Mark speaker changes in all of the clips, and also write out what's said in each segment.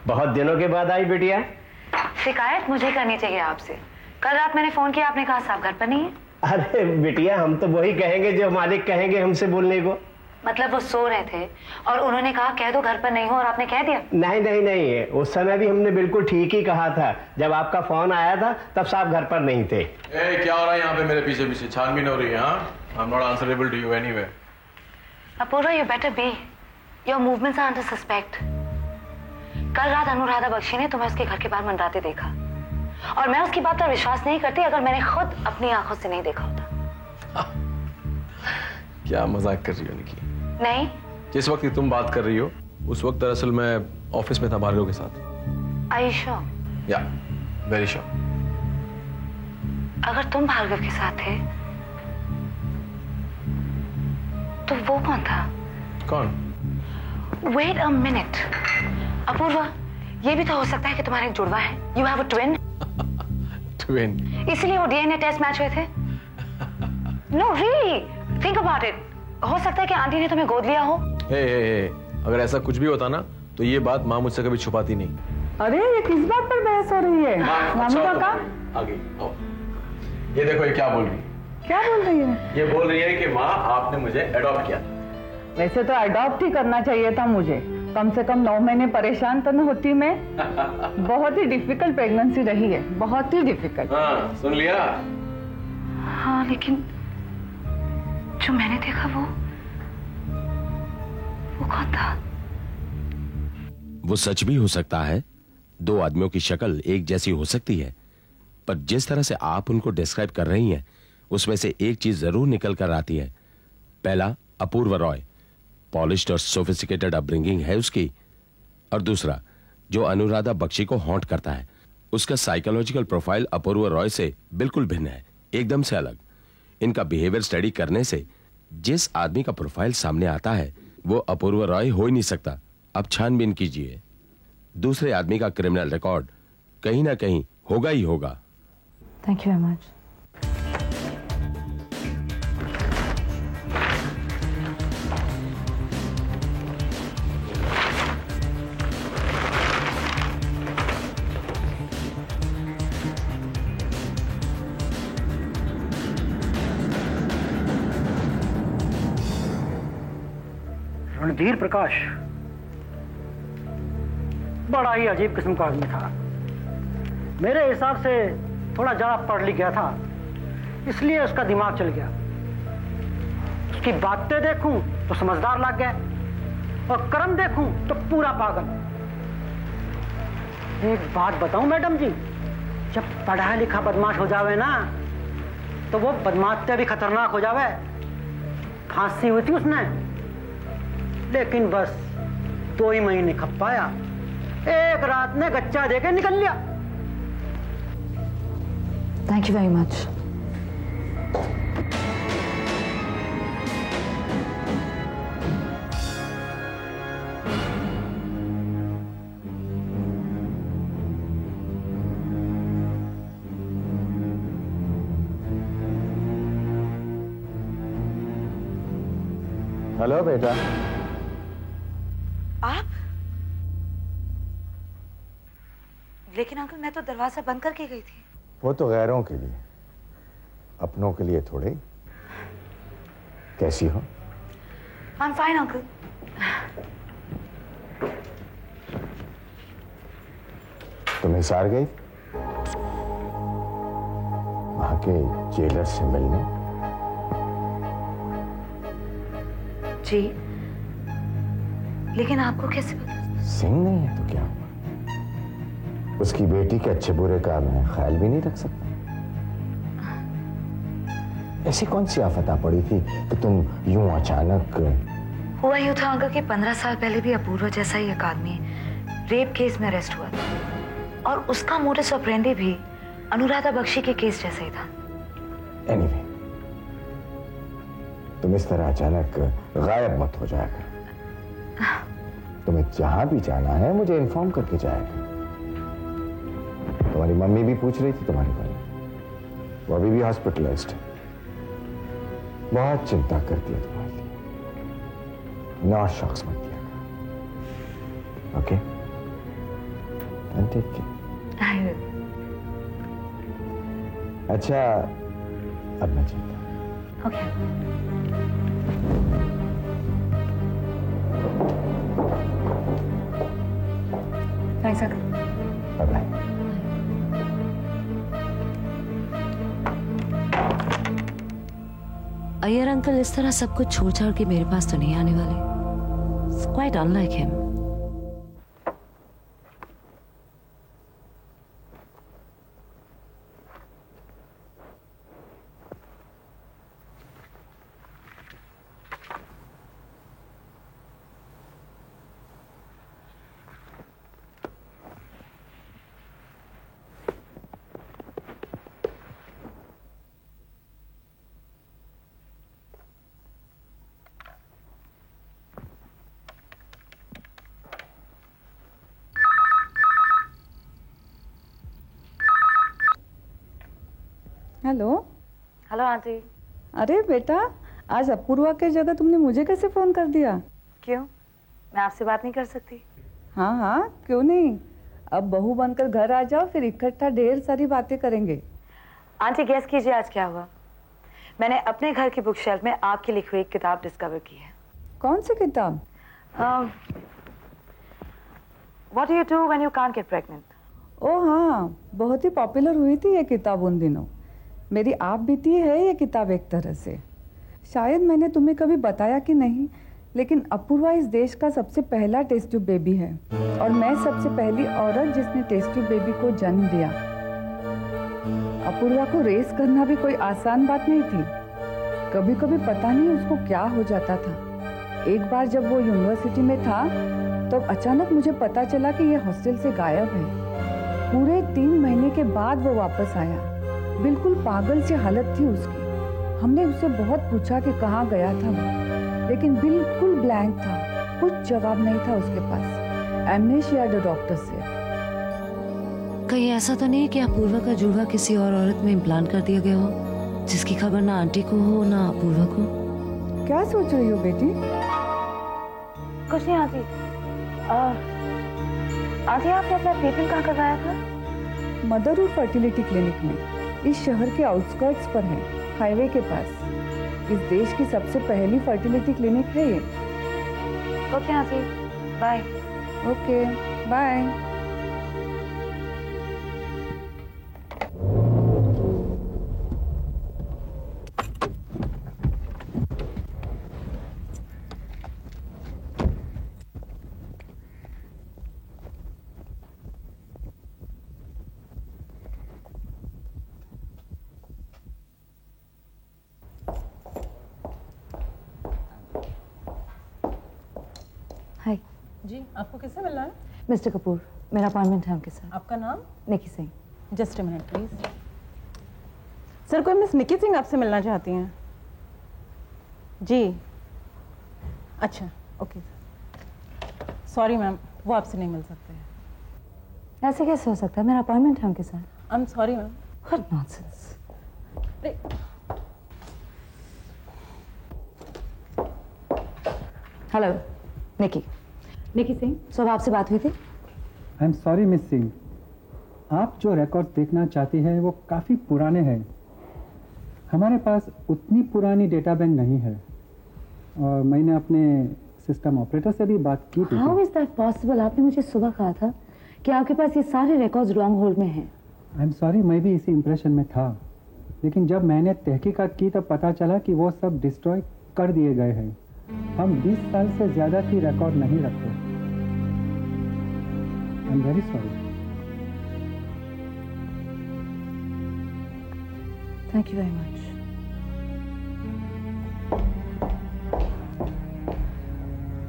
Speaker 1: बहुत दिनों के बाद आई बिटिया।
Speaker 2: शिकायत मुझे करनी चाहिए आपसे। कल रात मैंने फोन किया, आपने कहा साहब घर पर नहीं है।
Speaker 1: अरे बिटिया, हम तो वही कहेंगे जो मालिक कहेंगे हमसे बोलने को।
Speaker 2: मतलब वो सो रहे थे और उन्होंने कहा कह दो घर पर नहीं हो, और आपने कह दिया?
Speaker 1: नहीं नहीं नहीं, उस समय भी हमने बिल्कुल ठीक ही कहा था। जब आपका फोन आया था तब साहब घर पर नहीं थे।
Speaker 3: क्या हो रहा है यहाँ पे मेरे पीछे पीछे? छानबीन हो रही है? I am not answerable to you anyway.
Speaker 2: Apoorva, you better be, your movements are under suspect. कल रात अनुराधा बख्शी ने तुम्हें उसके घर के बाहर मंडराते देखा, और मैं उसकी बात पर विश्वास नहीं करती अगर मैंने खुद अपनी आंखों से नहीं देखा होता।
Speaker 3: क्या मजाक कर रही हो निकी?
Speaker 2: नहीं,
Speaker 3: जिस वक्त तुम बात कर रही हो उस वक्त दरअसल मैं ऑफिस में था भार्गव के साथ।
Speaker 2: Are you sure?
Speaker 3: या वेरी श्योर।
Speaker 2: अगर तुम भार्गव के साथ थे तो वो कौन था?
Speaker 3: कौन?
Speaker 2: Wait a minute. अपूर्वा, ये भी तो हो सकता है कि तुम्हारा एक जुड़वा है। You have a twin?
Speaker 3: Twin?
Speaker 2: इसीलिए वो DNA टेस्ट मैच हुए थे? No, really. Think about it. हो सकता है कि आंटी ने तुम्हें गोद लिया हो।
Speaker 3: हे, अगर ऐसा कुछ भी होता ना तो ये बात माँ मुझसे कभी छुपाती नहीं।
Speaker 4: अरे ये किस बात पर बहस हो रही है? मामी काका
Speaker 3: आगे आओ। ये देखो ये क्या बोल रही है।
Speaker 4: क्या बोल रही है?
Speaker 3: ये बोल रही है कि माँ आपने मुझे अडॉप्ट किया।
Speaker 4: वैसे तो अडॉप्ट ही करना चाहिए था मुझे। कम से कम 9 महीने परेशान तो न होती मैं। बहुत ही डिफिकल्ट प्रेगनेंसी रही है, बहुत ही डिफिकल्ट।
Speaker 3: हाँ, सुन लिया?
Speaker 2: हाँ, लेकिन जो मैंने देखा वो कौन था?
Speaker 5: वो सच भी हो सकता है। 2 आदमियों की शक्ल एक जैसी हो सकती है, पर जिस तरह से आप उनको डिस्क्राइब कर रही हैं उसमें से एक चीज जरूर निकल कर आती है। पहला, अपूर्वा रॉय, पॉलिश्ड और सोफिस्टिकेटेड अपब्रिंगिंग है उसकी, और दूसरा जो अनुराधा बख्शी को हॉन्ट करता है उसका साइकोलॉजिकल प्रोफाइल अपूर्वा रॉय से बिल्कुल भिन्न है, एकदम से अलग। इनका बिहेवियर स्टडी करने से जिस आदमी का प्रोफाइल सामने आता है वो अपूर्वा रॉय हो ही नहीं सकता। अब छानबीन कीजिए, दूसरे आदमी का क्रिमिनल रिकॉर्ड कहीं ना कहीं होगा ही होगा।
Speaker 2: Thank you very much.
Speaker 6: Randhir Prakash बड़ा ही अजीब किस्म का आदमी था। मेरे हिसाब से थोड़ा ज्यादा पढ़ लिख गया था, इसलिए उसका दिमाग चल गया। उसकी बातें देखूं तो समझदार लग गया, और कर्म देखूं तो पूरा पागल। एक बात बताऊं मैडम जी, जब पढ़ा लिखा बदमाश हो जावे ना तो वो बदमाश से भी खतरनाक हो जावे। फांसी हुई थी उसने, लेकिन बस 2 ही महीने खप पाया। एक रात में गच्चा देके निकल लिया।
Speaker 2: Thank you very much.
Speaker 7: Hello बेटा।
Speaker 2: आप? लेकिन अंकल, मैं तो दरवाजा बंद करके गई थी।
Speaker 7: वो तो गैरों के लिए, अपनों के लिए थोड़े। कैसी हो?
Speaker 2: I am fine uncle.
Speaker 7: तुम हिसार गई वहां के जेलर से मिलने?
Speaker 2: जी, लेकिन आपको कैसे पता?
Speaker 7: सिंह नहीं है तो क्या हुआ? उसकी बेटी के अच्छे बुरे काम है ख्याल भी नहीं रख सकता? ऐसी कौन सी आफत आ पड़ी थी कि तुम यूं अचानक?
Speaker 2: हुआ यूं था अंकल कि 15 साल पहले भी अपूर्वा जैसा ही एक आदमी रेप केस में अरेस्ट हुआ था, और उसका मोडस ऑपरेंडी भी अनुराधा बख्शी के केस जैसा ही था।
Speaker 7: एनीवे, तुम इस तरह अचानक गायब मत हो जाएगा। तुम्हें जहां भी जाना है मुझे इन्फॉर्म करके जाएगा। तुम्हारी मम्मी भी पूछ रही थी तुम्हारे बारे में, वो अभी भी हॉस्पिटलाइज्ड है। बहुत चिंता करती है तुम्हारे लिए। नॉट शॉक्स मत दिया। Okay? And take care.
Speaker 2: I will.
Speaker 7: अच्छा, अब मैं चलता हूँ।
Speaker 2: Okay. Thanks, Uncle.
Speaker 7: Bye bye.
Speaker 2: Iyer uncle इस तरह सब कुछ छोड़ छाड़ के मेरे पास तो नहीं आने वाले. It's quite unlike him.
Speaker 4: Hello.
Speaker 2: Hello aunty.
Speaker 4: अरे बेटा, आज अपूर्वा की जगह तुमने मुझे कैसे फोन कर दिया?
Speaker 2: क्यों? मैं आपसे बात नहीं कर सकती?
Speaker 4: हाँ हाँ, क्यों नहीं। अब बहू बनकर घर आ जाओ, फिर इकट्ठा ढेर सारी बातें करेंगे।
Speaker 2: आंटी गेस कीजिए आज क्या हुआ। मैंने अपने घर की बुक शेल्फ में आपकी लिखी हुई एक किताब डिस्कवर की है।
Speaker 4: कौन सी किताब?
Speaker 2: What do you do when you can't get pregnant?
Speaker 4: ओ हाँ, बहुत ही पॉपुलर हुई थी ये किताब उन दिनों। मेरी आप बीती है ये किताब एक तरह से। शायद मैंने तुम्हें कभी बताया कि नहीं, लेकिन अपूर्वा इस देश का सबसे पहला टेस्ट ट्यूब बेबी है और मैं सबसे पहली औरत जिसने टेस्ट ट्यूब बेबी को जन्म दिया। अपूर्वा को रेस करना भी कोई आसान बात नहीं थी। कभी कभी पता नहीं उसको क्या हो जाता था। एक बार जब वो यूनिवर्सिटी में था तो अचानक मुझे पता चला कि ये हॉस्टल से गायब है। पूरे 3 महीने के बाद वो वापस आया। बिल्कुल पागल सी हालत थी उसकी। हमने उससे बहुत पूछा कि कहाँ गया था वो, लेकिन बिल्कुल ब्लैंक था। कुछ जवाब नहीं था उसके पास। एमनेशिया द डॉक्टर से।
Speaker 2: कहीं ऐसा तो नहीं कि अपूर्वा का जुड़वा किसी और औरत में इम्प्लांट कर दिया गया हो, जिसकी खबर ना आंटी को हो ना अपूर्वा को?
Speaker 4: क्या सोच रही हो बेटी?
Speaker 2: कुछ नहीं आंटी। आंटी आपने अपना ट्रीटमेंट कहाँ करवाया था?
Speaker 4: मदरहुड फर्टिलिटी क्लिनिक में। इस शहर के आउटस्कर्ट्स पर है, हाईवे के पास। इस देश की सबसे पहली फर्टिलिटी क्लिनिक है ये।
Speaker 2: Okay aunty, bye.
Speaker 4: Okay, bye.
Speaker 2: Hi.
Speaker 8: जी, आपको किससे मिलना है?
Speaker 2: मिस्टर कपूर, मेरा अपॉइंटमेंट है उनके साथ।
Speaker 8: आपका नाम?
Speaker 2: Nikki Singh.
Speaker 8: Just a minute please. Sir, कोई मिस निकी सिंह आपसे मिलना चाहती हैं? जी, अच्छा, ओके। सॉरी मैम, वो आपसे नहीं मिल सकते हैं।
Speaker 2: ऐसे कैसे हो सकता है? मेरा अपॉइंटमेंट है उनके साथ।
Speaker 8: I am sorry ma'am.
Speaker 2: What nonsense. Hello, Nikki Singh. सुबह आपसे बात हुई थी?
Speaker 9: I am sorry miss Singh, आप जो रिकॉर्ड देखना चाहती हैं वो काफ़ी पुराने हैं। हमारे पास उतनी पुरानी डेटा बैंक नहीं है और मैंने अपने सिस्टम ऑपरेटर से भी बात की थी।
Speaker 2: How is that possible? आपने मुझे सुबह कहा था कि आपके पास ये सारे रिकॉर्ड्स रॉन्ग होल्ड में हैं।
Speaker 9: आई एम सॉरी, मैं भी इसी इंप्रेशन में था, लेकिन जब मैंने तहकीकात की तब पता चला कि वो सब डिस्ट्रॉय कर दिए गए हैं। हम 20 साल से ज़्यादा की रिकॉर्ड नहीं रखते। I am very sorry.
Speaker 2: Thank you very much.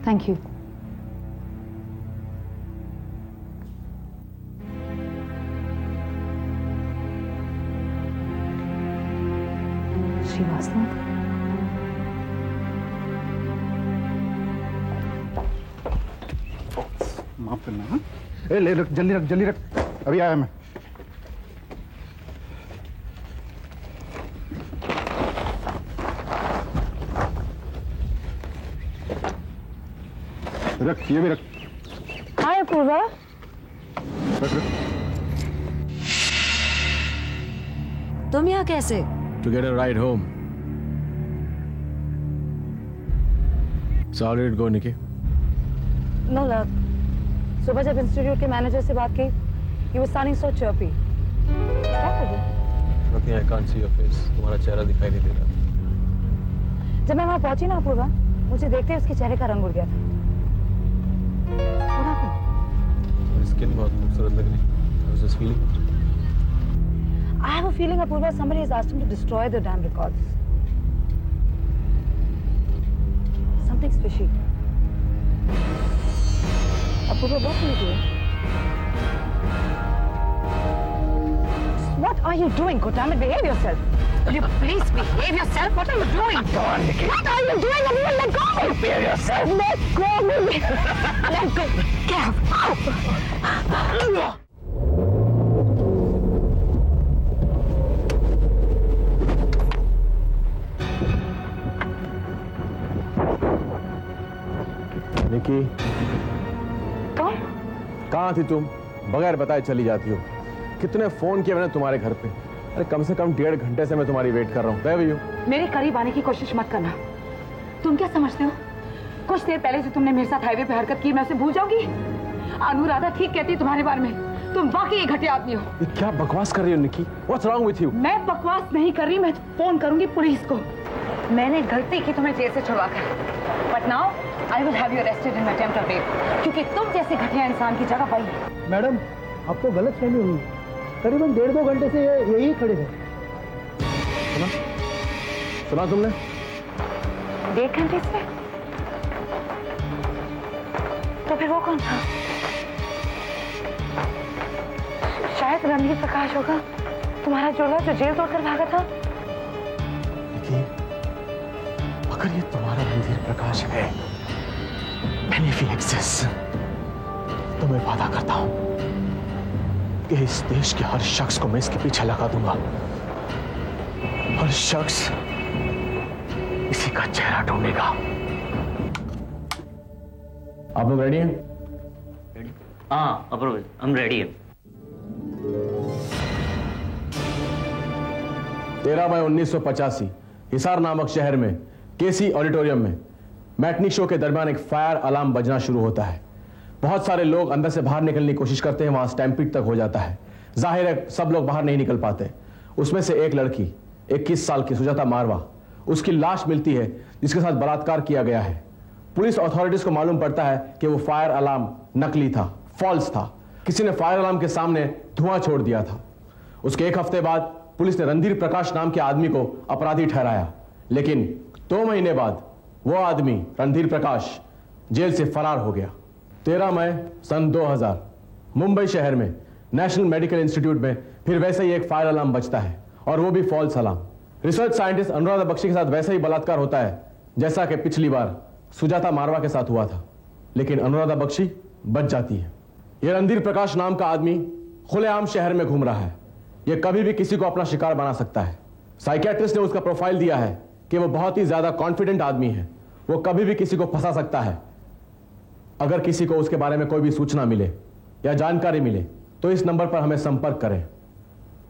Speaker 2: Thank you. Srivastava,
Speaker 10: माफ करना। हाँ, ए ले रख, जल्दी रख, अभी आया मैं। रख, ये भी रख।
Speaker 2: हाय अपूर्वा। तुम यहाँ कैसे?
Speaker 3: To get a ride home. So how did it go, Nikki?
Speaker 2: No love. सुबह जब इंस्टीट्यूट के मैनेजर से बात की, he was sounding so chirpy. क्या कर रही?
Speaker 3: Nothing, I can't see your face. तुम्हारा चेहरा दिखाई नहीं दे रहा।
Speaker 2: जब मैं वहाँ पहुंची ना अपूर्वा, मुझे देखते ही उसके चेहरे का रंग उड़ गया था। What happened?
Speaker 3: तुम्हारी स्किन बहुत खूबसूरत लग रही है। How was this feeling?
Speaker 2: I have a feeling, Apurva, somebody has asked him to destroy the damn records. Something's fishy. Apurva, what are you doing? What are you doing? Goddammit, behave yourself. Will you please behave yourself? What are you doing?
Speaker 1: Go on, Nikki.
Speaker 2: What are you doing? Apurva, let go!
Speaker 1: Behave yourself.
Speaker 2: Let go of me! Let go! Get out!
Speaker 3: निकी,
Speaker 2: तुम?
Speaker 3: कहाँ थी तुम? बगैर बताए चली जाती हो। कितने फोन किए मैंने तुम्हारे घर पे? अरे कम से कम 1.5 घंटे से मैं तुम्हारी वेट कर रहा हूँ। Where were you?
Speaker 2: मेरे करीब आने की कोशिश मत करना। तुम क्या समझते हो? कुछ देर पहले जो तुमने मेरे साथ हाईवे पे हरकत की, मैं उसे भूल जाऊंगी? अनुराधा ठीक कहती है तुम्हारे बारे में। तुम वाकई एक घटिया आदमी हो।
Speaker 3: ये क्या बकवास कर रही हो निकी? What's wrong with you?
Speaker 2: मैं बकवास नहीं कर रही, मैं फोन करूंगी पुलिस को। मैंने गलती की तुम्हें जेल से छुड़वा कर। But now I will have you arrested in attempt of rape, क्योंकि तुम जैसे घटिया इंसान की जगह वही है।
Speaker 10: मैडम, आपको गलत फहमी हुई। करीबन 1.5-2 घंटे से यही खड़े थे।
Speaker 3: सुना तुमने?
Speaker 2: 1.5 घंटे से? तो फिर वो कौन था? शायद रणधीर प्रकाश होगा, तुम्हारा जोड़ा जो जेल तोड़कर भागा था।
Speaker 3: अगर ये तुम्हारा रणधीर प्रकाश है, and if he exists, तो मैं वादा करता हूं कि इस देश के हर शख्स को मैं इसके पीछे लगा दूंगा। हर शख्स इसी का चेहरा ढूंढेगा। आप लोग रेडी हैं?
Speaker 11: हाँ अप्रूवल, हम रेडी हैं।
Speaker 3: 13 मई 1985 हिसार नामक शहर में केसी ऑडिटोरियम में मैटनी शो के दरमियान एक फायर अलार्म बजना शुरू होता है। बहुत सारे लोग अंदर से बाहर निकलने की कोशिश करते हैं, वहां स्टैम्पीड तक हो जाता है। जाहिर है सब लोग बाहर नहीं निकल पाते। उसमें से एक लड़की 21 साल की सुजाता मारवा, उसकी लाश मिलती है जिसके साथ बलात्कार किया गया है। पुलिस अथॉरिटीज को मालूम पड़ता है कि वो फायर अलार्म नकली था, फॉल्स था। किसी ने फायर अलार्म के सामने धुआं छोड़ दिया था। उसके 1 हफ्ते बाद पुलिस ने रणधीर प्रकाश नाम के आदमी को अपराधी ठहराया, लेकिन 2 महीने बाद वो आदमी रणधीर प्रकाश जेल से फरार हो गया। 13 मई सन 2000 मुंबई शहर में नेशनल मेडिकल इंस्टीट्यूट में फिर वैसे ही एक फायर अलार्म बजता है, और वो भी false alarm. Research scientist Anuradha Bakshi के साथ वैसे ही बलात्कार होता है जैसा कि पिछली बार सुजाता मारवा के साथ हुआ था, लेकिन अनुराधा बख्शी बच जाती है। यह रणधीर प्रकाश नाम का आदमी खुलेआम शहर में घूम रहा है। यह कभी भी किसी को अपना शिकार बना सकता है। साइकियाट्रिस्ट ने उसका प्रोफाइल दिया है कि वो बहुत ही ज्यादा कॉन्फिडेंट आदमी है। वो कभी भी किसी को फंसा सकता है। अगर किसी को उसके बारे में कोई भी सूचना मिले या जानकारी मिले तो इस नंबर पर हमें संपर्क करें।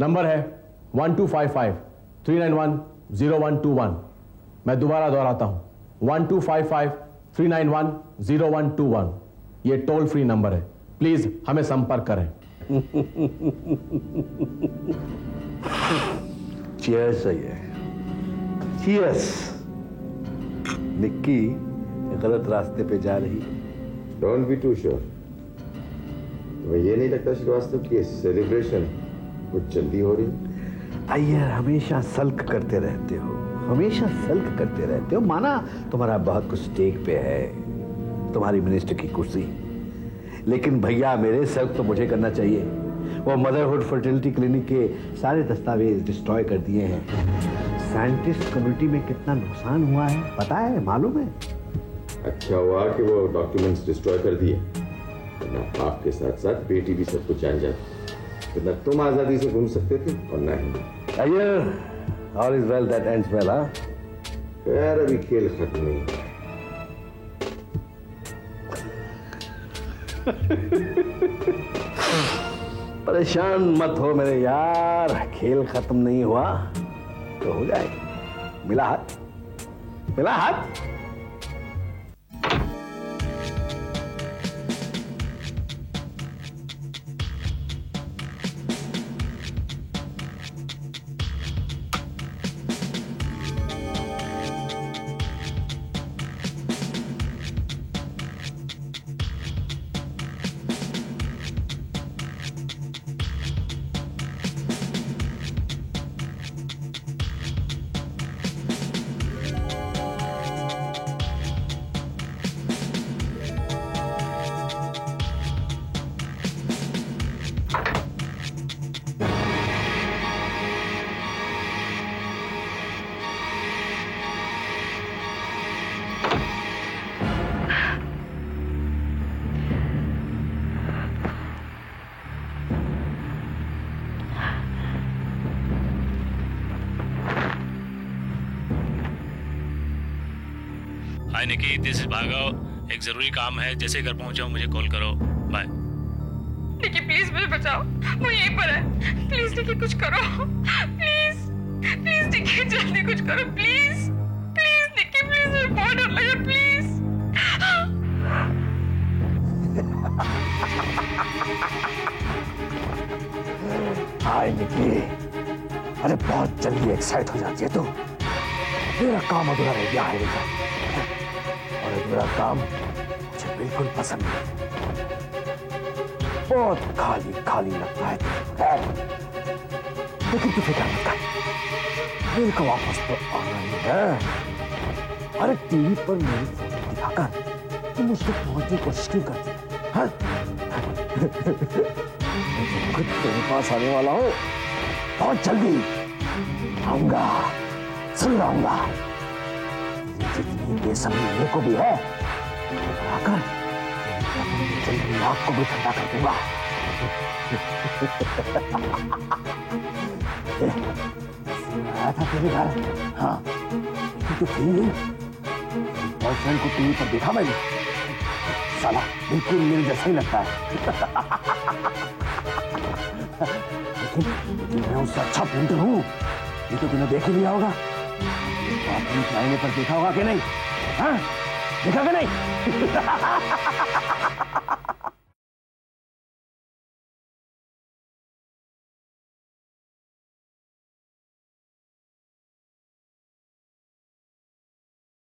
Speaker 3: नंबर है 1255-391-0121। मैं दोबारा दोहराता हूं, 1255-391-0121। ये टोल फ्री नंबर है, प्लीज हमें संपर्क करें।
Speaker 12: चीयर्स है ये, चीयर्स। निक्की गलत रास्ते पे जा रही है।
Speaker 7: Don't be too sure. तुम्हें ये नहीं लगता श्रीवास्तव कि सेलिब्रेशन कुछ जल्दी हो रही?
Speaker 12: अय्यर हमेशा सल्क करते रहते हो, हमेशा सल्क करते रहते हो। माना तुम्हारा बहुत कुछ स्टेक पे है, तुम्हारी मिनिस्टर की कुर्सी, लेकिन भैया मेरे सल्क तो मुझे करना चाहिए। वो मदरहुड फर्टिलिटी क्लिनिक के सारे दस्तावेज डिस्ट्रॉय कर दिए हैं। साइंटिस्ट कम्युनिटी में कितना नुकसान हुआ है पता है, मालूम है?
Speaker 7: अच्छा हुआ कि वो डॉक्यूमेंट्स डिस्ट्रॉय कर दिए, वरना आपके साथ साथ बेटी भी सब कुछ जान जाती। वरना तुम आजादी से घूम सकते थे और नहीं।
Speaker 12: Iyer, all is well that ends well. हाँ
Speaker 7: खैर अभी खेल खत्म नहीं हुआ।
Speaker 12: परेशान मत हो मेरे यार, खेल खत्म नहीं हुआ तो हो जाएगा। मिला हाथ, मिला हाथ।
Speaker 13: हाय निकी, दिस इज भार्गव। एक जरूरी काम है, जैसे घर पहुंचाओ मुझे कॉल करो। बाय।
Speaker 14: निकी प्लीज मुझे बचाओ, वो यहीं पर है। प्लीज निकी कुछ करो, प्लीज प्लीज निकी जल्दी कुछ करो, प्लीज प्लीज निकी प्लीज, मुझे बहुत डर लगा, प्लीज।
Speaker 12: हाय निकी, अरे बहुत जल्दी एक्साइट हो जाती है तू। मेरा काम अधूरा रह गया है बेटा, और अधूरा काम मुझे बिल्कुल पसंद नहीं। बहुत खाली खाली लगता है, लेकिन तू फिक्र मत कर, मेरे को वापस तो आना ही है। अरे टीवी पर मेरी फोटो दिखाकर तुम उसको पहुंचने की कोशिश क्यों करती है? मैं खुद तेरे पास आने वाला हूं, बहुत जल्दी आऊंगा, जरूर आऊंगा। जितनी बेसब्री मेरे को भी है, आकर जल्दी आग को भी ठंडा कर दूंगा। आया था तेरे घर, हाँ, लेकिन तू थी नहीं। बॉयफ्रेंड को टीवी पर देखा मैंने, साला बिल्कुल मेरे जैसा ही लगता है। लेकिन मैं उससे अच्छा पेंटर हूँ, ये तो तूने देख ही लिया होगा। आपने चाइने पर देखा होगा कि नहीं? हाँ, देखा कि नहीं?